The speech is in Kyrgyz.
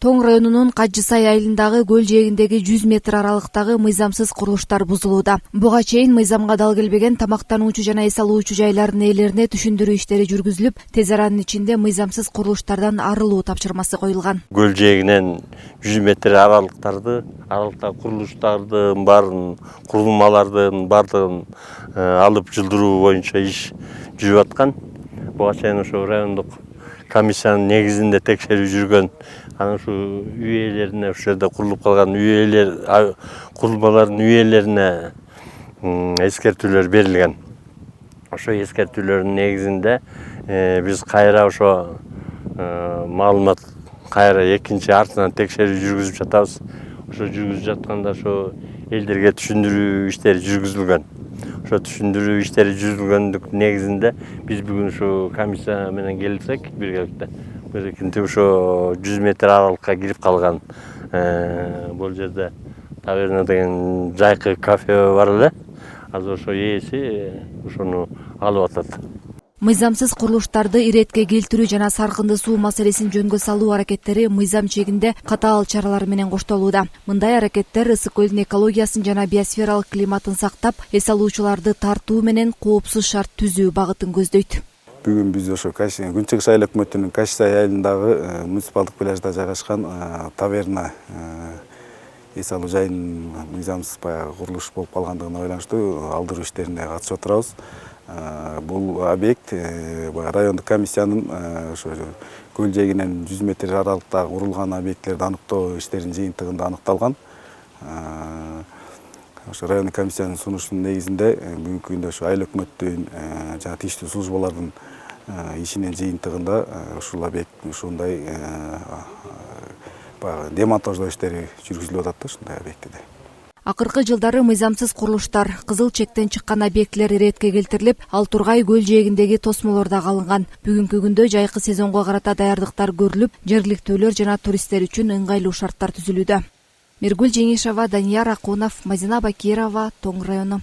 Тоң районунун Кажы Сай айылындагы көл жээгиндеги 100 метр аралыктагы мыйзамсыз курулуштар бузулууда. Буга чейин мыйзамга дал келбеген тамактануучу жана эс алуучу жайлардын ээлерине түшүндүрүү иштери жүргүзүлүп, тез аранын ичинде мыйзамсыз курулуштардан арылуу тапшырмасы коюлган. Көл жээгинен 100 метр аралыктагы курулуштардын баарын, курулмалардын баардыгын алып жылдыруу боюнча иш жүрүп аткан. Буга чейин ошо райондук комиссиянын негизинде текшерүү жүргөн. Анан ушу үй ээлерине, ошол жерде курулуп калган курулмалардын үй ээлерине эскертүүлөр берилген. Ошо эскертүүлөрдүн негизинде биз кайра ошо маалымат кайра экинчи артынан текшерүү жүргүзүп жатабыз. Ошо жүргүзүп жатканда ошо элдерге түшүндүрүү иштери жүргүзүлгөн. Ошо түшүндүрүү иштери жүргүзүлгөндүк негизинде биз бүгүн ушу комиссия менен келсек бирикинтип ошо 100 метр аралыкка кирип калган. Бул жерде таверна деген жайкы кафе бар эле. Азыр ошо ээси ошону алып атат. Мыйзамсыз курулуштарды иретке келтирүү жана саркынды суу маселесин жөнгө салуу аракеттери мыйзам чегинде катаал чаралар менен коштолууда. Мындай аракеттер ысык көлдүн экологиясын жана биосфералык климатын сактап, эс алуучуларды тартуу менен коопсуз шарт түзүү багытын көздөйт. Бүгүн биз ошо Күнчүгүш айыл өкмөтүнүн Кажы Сай айылындагы муниципалдык пляжда жайгашкан таверна эс алуу жайынын мыйзамсыз курулуш болуп калгандыгына байланыштуу алдыруу иштерине катышып отурабыз. Бул объект райондук комиссиянын ошо көл жээгинен 100 метр аралыкта курулган объекттерди аныктоо иштеринин жыйынтыгында аныкталган. Ошо райондук комиссиянын сунушунун негизинде бүгүнкү күндө ошо айыл өкмөттүн жана тийиштүү службалардын ишинин жыйынтыгында ушул объект ушундай демонтаждоо иштери жүргүзүлүп атат да ушундай объектиде. Акыркы жылдары мыйзамсыз курулуштар, кызыл чектен чыккан объектилер иретке келтирилип, ал тургай көл жээгиндеги тосмолор да алынган. Бүгүнкү күндө жайкы сезонго карата даярдыктар көрүлүп, жергиликтүүлөр жана туристтер үчүн ыңгайлуу шарттар түзүлүүдө. Миргүл Жеңишова, Данияр Акунов, Мазина Бакирова, Тоң району.